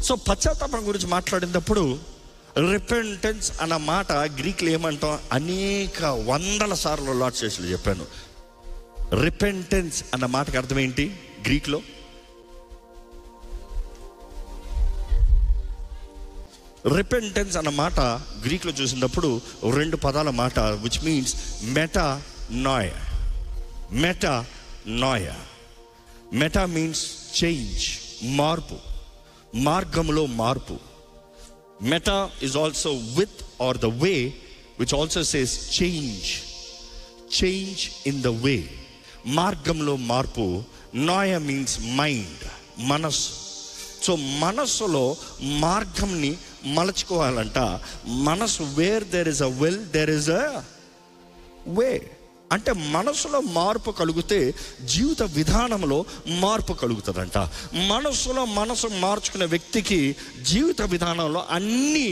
So పశ్చాత్తాపం గురించి మాట్లాడినప్పుడు రిపెంటెన్స్ అన్న మాట గ్రీక్లో ఏమంటాం, అనేక వందల సార్లు లార్డ్ చేసి చెప్పాను. రిపెంటెన్స్ అన్న మాటకి అర్థం ఏంటి గ్రీక్లో? రిపెంటెన్స్ అన్న మాట గ్రీక్లో చూసినప్పుడు 2 పదాల మాట, which means metanoia. Metanoia, meta means change, మార్పు, మార్గంలో మార్పు. Meta is also with or the way, which also says change. Change in the way, మార్గంలో మార్పు. నోయ మీన్స్ మైండ్, మనస్సు. సో మనస్సులో మార్గంని మలచుకోవాలంట. మనసు, where there is a will there is a way. అంటే మనసులో మార్పు కలిగితే జీవిత విధానంలో మార్పు కలుగుతుందంట. మనసు మార్చుకునే వ్యక్తికి జీవిత విధానంలో అన్నీ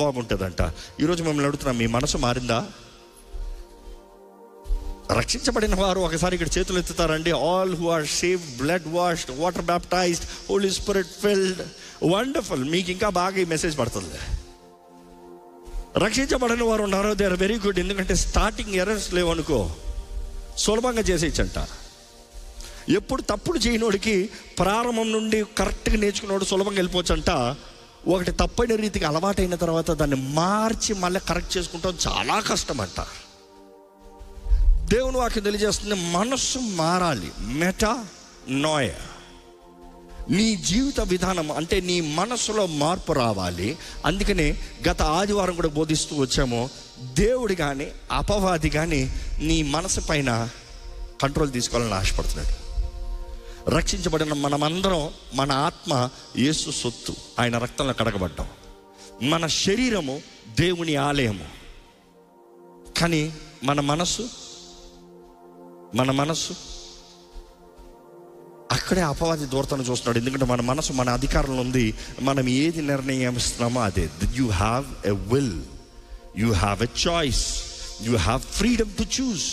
బాగుంటుందంట. ఈరోజు మిమ్మల్ని అడుగుతున్నాం, మీ మనసు మారిందా? రక్షించబడిన వారు ఒకసారి ఇక్కడ చేతులు ఎత్తుతారండి. All who are saved, blood washed, water baptized, Holy Spirit filled. Wonderful. మీకు ఇంకా బాగా ఈ మెసేజ్ పడుతుంది. రక్షించబడిన వారు ఉన్నారు, దే ఆర్ వెరీ గుడ్. ఎందుకంటే స్టార్టింగ్ ఎర్రర్స్ లేవనుకో, సులభంగా చేసేయచ్చంట. ఎప్పుడు తప్పుడు చేయనోడికి ప్రారంభం నుండి కరెక్ట్గా నేర్చుకున్నోడు సులభంగా వెళ్ళిపోవచ్చంట. ఒకటి తప్పైన రీతికి అలవాటైన తర్వాత దాన్ని మార్చి మళ్ళీ కరెక్ట్ చేసుకుంటాం చాలా కష్టం అంట. దేవుని వాక్యం తెలియజేస్తుంది, మనస్సు మారాలి. మెటానోయ, నీ జీవిత విధానం అంటే నీ మనసులో మార్పు రావాలి. అందుకనే గత ఆదివారం కూడా బోధిస్తూ వచ్చాము, దేవుడు కానీ అపవాది కానీ నీ మనసు పైన కంట్రోల్ తీసుకోవాలని ఆశపడుతున్నాడు. రక్షించబడిన మనమందరం, మన ఆత్మ యేసు సొత్తు, ఆయన రక్తంలో కడగబడ్డాం. మన శరీరము దేవుని ఆలయము. కానీ మన మనసు అక్కడే అపవాది దూరతను చూస్తున్నాడు. ఎందుకంటే మన మనసు మన అధికారంలో ఉంది. మనం ఏది నిర్ణయిస్తున్నామో అదే. You have a will, you have a choice, you have freedom to choose.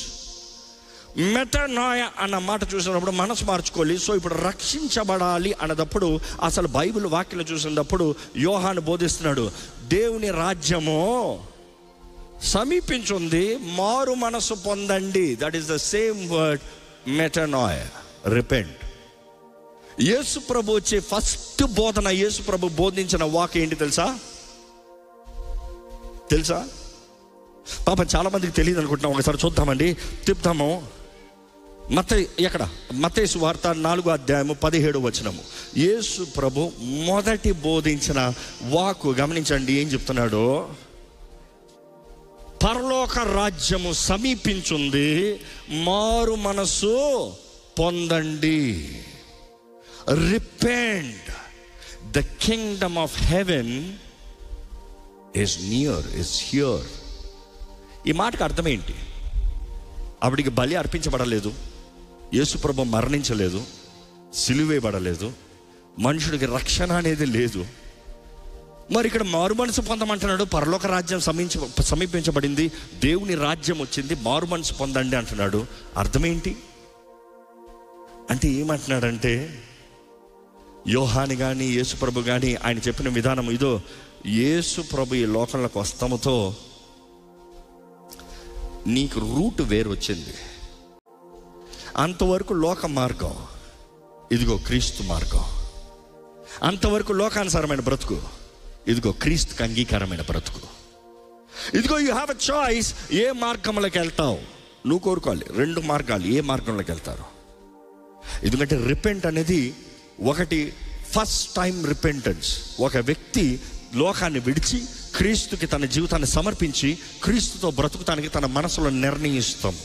Metanoia అన్న మాట చూసినప్పుడు మనసు మార్చుకోవాలి. సో ఇప్పుడు రక్షించబడాలి అన్నదప్పుడు అసలు బైబిల్ వాక్యం చూసినప్పుడు యోహాను బోధిస్తున్నాడు, దేవుని రాజ్యము సమీపించుంది, మారు మనసు పొందండి. That is the same word metanoia, repent. Yesu ప్రభు వచ్చే ఫస్ట్ బోధన, యేసు ప్రభు బోధించిన వాక్యం ఏంటి తెలుసా? పాప చాలా మందికి తెలియదు అనుకుంటున్నాం. ఒకసారి చూద్దామండి, తిప్పుతాము. మత్తయి సువార్త 4వ అధ్యాయము 17వ వచనము. యేసు ప్రభు మొదటి బోధించిన వాక్కు గమనించండి. ఏం చెప్తున్నాడు? పరలోక రాజ్యము సమీపించుంది, మారు మనసు పొందండి. Repent, the Kingdom of haven is near, is here. ఈ మాటకు అర్థం ఏంటి? అప్పటికి బలి అర్పించబడలేదు, యేసుప్రభు మరణించలేదు, సిలువేయబడలేదు, మనుషుడికి రక్షణ అనేది లేదు. మరి ఇక్కడ మారు మనసు పొందమంటున్నాడు. పరలోక రాజ్యం సమీపించబడింది, దేవుని రాజ్యం వచ్చింది, మారు మనసు పొందండి అంటున్నాడు. అర్థమేంటి అంటే ఏమంటున్నాడంటే, యోహాను కానీ యేసుప్రభు కానీ ఆయన చెప్పిన విధానం ఇదో. యేసుప్రభు ఈ లోకంలోకి వస్తాముతో నీకు రూట్ వేరు వచ్చింది. అంతవరకు లోక మార్గం, ఇదిగో క్రీస్తు మార్గం. అంతవరకు లోకానుసారమైన బ్రతుకు, ఇదిగో క్రీస్తుకి అంగీకారమైన బ్రతుకు. ఇదిగో యూ హ్యావ్ ఎ చాయిస్. ఏ మార్గంలోకి వెళ్తావు నువ్వు కోరుకోవాలి. 2 మార్గాలు, ఏ మార్గంలోకి వెళ్తారు. ఎందుకంటే రిపెంట్ అనేది ఒకటి, ఫస్ట్ టైం రిపెంటెన్స్. ఒక వ్యక్తి లోకాన్ని విడిచి క్రీస్తుకి తన జీవితాన్ని సమర్పించి క్రీస్తుతో బ్రతుకుతానికి తన మనసులో నిర్ణయిస్తాం.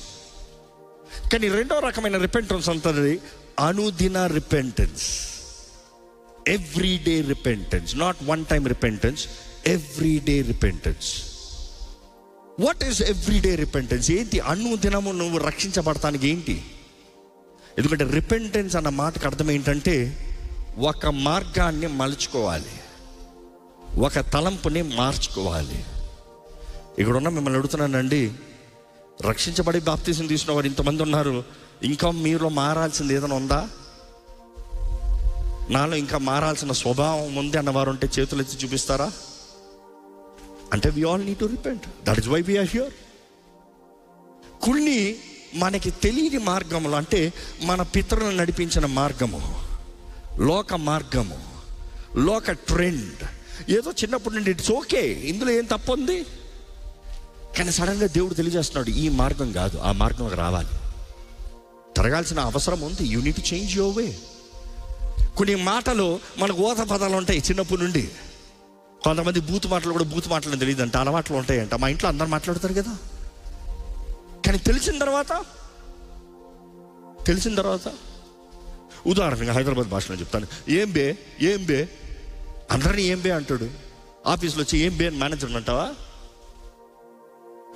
కానీ 2వ రకమైన రిపెంటెన్స్ అంతది అనుదిన repentance, everyday repentance. Not one time repentance, everyday repentance. What is everyday repentance? ఏంటి? అనుదినము నువ్వు రక్షించబడటానికి ఏంటి? ఎందుకంటే రిపెంటెన్స్ అన్న మాటకు అర్థం ఏంటంటే ఒక మార్గాన్ని మలుచుకోవాలి, ఒక తలంపుని మార్చుకోవాలి. ఇక్కడున్న మిమ్మల్ని అడుగుతున్నానండి, రక్షించబడి బాప్తిసం తీసుకున్న వారు ఇంతమంది ఉన్నారు, ఇంకా మీలో మారాల్సింది ఏదైనా ఉందా? నాలో ఇంకా మారాల్సిన స్వభావం ఉంది అన్నవారు ఉంటే చేతులు ఎత్తి చూపిస్తారా? అంటే we all need to repent. That is why we are here. కొన్ని మనకి తెలియని మార్గములు, అంటే మన పితరులను నడిపించిన మార్గము, లోక మార్గము, లోక ట్రెండ్, ఏదో చిన్నప్పటి నుండి ఇట్స్ ఓకే, ఇందులో ఏం తప్పు ఉంది. కానీ సడన్గా దేవుడు తెలియజేస్తున్నాడు, ఈ మార్గం కాదు, ఆ మార్గంలోకి రావాలి, తిరగాల్సిన అవసరం ఉంది. You need to change your way. కొన్ని మాటలు మనకు ఓత పదాలు ఉంటాయి చిన్నప్పటి నుండి. కొంతమంది బూతు మాటలు కూడా బూతు మాటలు తెలియదు అంట, అలవాట్లు ఉంటాయంట. మా ఇంట్లో అందరు మాట్లాడతారు కదా, కానీ తెలిసిన తర్వాత ఉదాహరణగా హైదరాబాద్ భాషలో చెప్తాను. ఏం బే అందరినీ ఏం బే అంటాడు. ఆఫీస్లో వచ్చి ఏం బే అని మేనేజర్ అంటావా?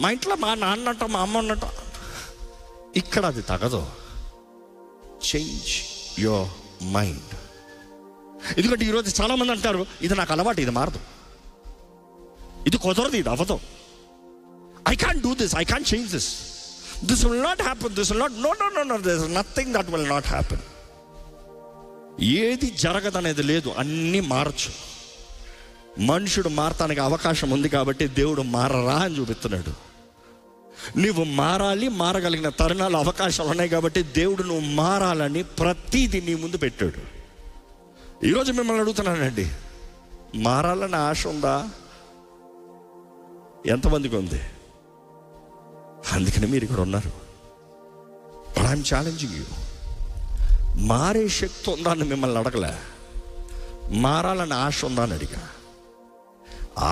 మా ఇంట్లో మా నాన్న అంట, మా అమ్మ అన్నట్ట. ఇక్కడ అది తగదు. Change your mind. ఎందుకంటే ఈరోజు చాలామంది అంటారు, ఇది నాకు అలవాటు, ఇది మారదు, ఇది కుదరదు, ఇది అవ్వదు, I can't do this, I can't change this, this will not happen, this will not, no, this is nothing that will not happen. ఏది జరగదనేది లేదు, అన్నీ మారచ్చు. మనుషుడు మారటానికి అవకాశం ఉంది కాబట్టి దేవుడు మారరా అని చూపిస్తున్నాడు. నువ్వు మారాలి, మారగలిగిన తరుణాలు, అవకాశాలు ఉన్నాయి కాబట్టి దేవుడు నువ్వు మారాలని ప్రతిదీ నీ ముందు పెట్టాడు. ఈరోజు మిమ్మల్ని అడుగుతున్నానండి, మారాలని ఆశ ఉందా? ఎంతమందికి ఉంది? అందుకని మీరు ఇక్కడ ఉన్నారు. But I'm challenging you. మారే శక్తి ఉందా అని మిమ్మల్ని అడగలే, మారాలని ఆశ ఉందా అని అడిగా.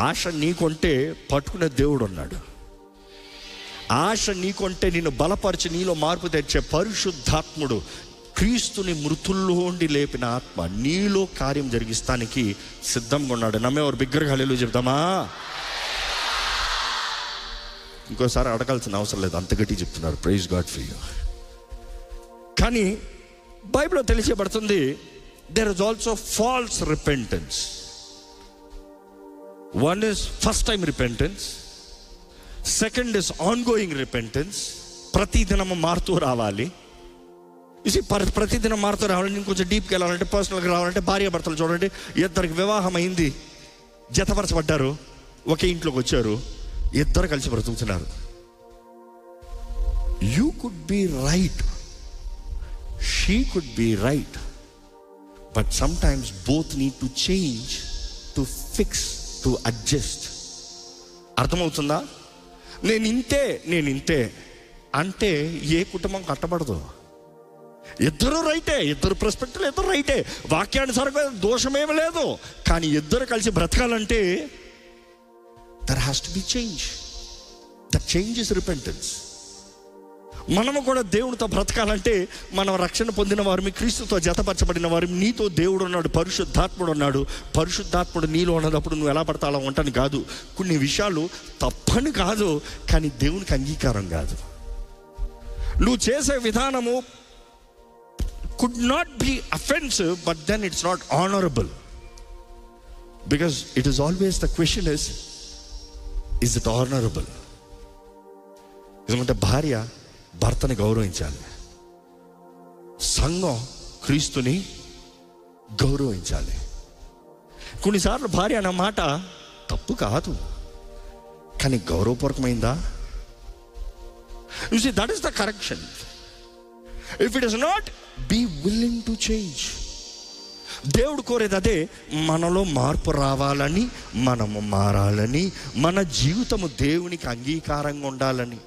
ఆశ నీకుంటే పట్టుకునే దేవుడు ఉన్నాడు. ఆశ నీకుంటే నిన్ను బలపరిచి నీలో మార్పు తెచ్చే పరిశుద్ధాత్ముడు, క్రీస్తుని మృతుల్లోండి లేపిన ఆత్మ నీలో కార్యం జరిగిస్తానికి సిద్ధంగా ఉన్నాడు. నమ్మేవారు బిగ్గరగా హల్లెలూయా చెప్తామా? ఇంకోసారి అడగాల్సిన అవసరం లేదు, అంత గట్టి చెప్తున్నారు. Praise God for you. కానీ బైబిల్లో తెలియబడుతుంది, there is also false repentance. One is first time repentance, second is ongoing repentance. ప్రతిదినము మారుతూ రావాలి. ఇది ప్రతిదినం మారుతూ రావాలంటే, ఇంకొంచెం డీప్కి వెళ్ళాలంటే, పర్సనల్గా రావాలంటే, భార్య భర్తలు చూడండి, ఇద్దరికి వివాహం అయింది, జతపరచబడ్డారు, ఒకే ఇంట్లోకి వచ్చారు, ఇద్దరు కలిసి బ్రతుకుతున్నారు. You could be right, she could be right, but sometimes both need to change, to fix, to adjust. అర్థమవుతుందా? నేను ఇంతే అంటే ఏ కుటుంబం కట్టబడదు. ఇద్దరు రైటే, ఇద్దరు పర్స్పెక్టివ్లు ఇద్దరు రైటే, వాక్యానుసారంగా దోషమేమి లేదు. కానీ ఇద్దరు కలిసి బ్రతకాలంటే there has to be change. That change is repentance. మనము కూడా దేవునితో బ్రతకాలంటే, మనం రక్షణ పొందిన వారిని, క్రీస్తుతో జతపరచబడిన వారిని, నీతో దేవుడు ఉన్నాడు, పరిశుద్ధాత్ముడు ఉన్నాడు. పరిశుద్ధాత్ముడు నీలో ఉన్నప్పుడు నువ్వు ఎలా పడతా అలా ఉంటాను కాదు. కొన్ని విషయాలు తప్పని కాదు, కానీ దేవునికి అంగీకారం కాదు. నువ్వు చేసే విధానము could not be offensive, but then it's not honorable, because it is always the question is it honorable? ఎందుకంటే భార్య భర్తని గౌరవించాలి, సంఘం క్రీస్తుని గౌరవించాలి. కొన్నిసార్లు భార్య అన్న మాట తప్పు కాదు, కానీ గౌరవపూర్వకమైందా? You see, that is the correction. If it is not, be willing to change. దేవుడు కోరేది అదే, మనలో మార్పు రావాలని, మనము మారాలని, మన జీవితము దేవునికి అంగీకారంగా ఉండాలని.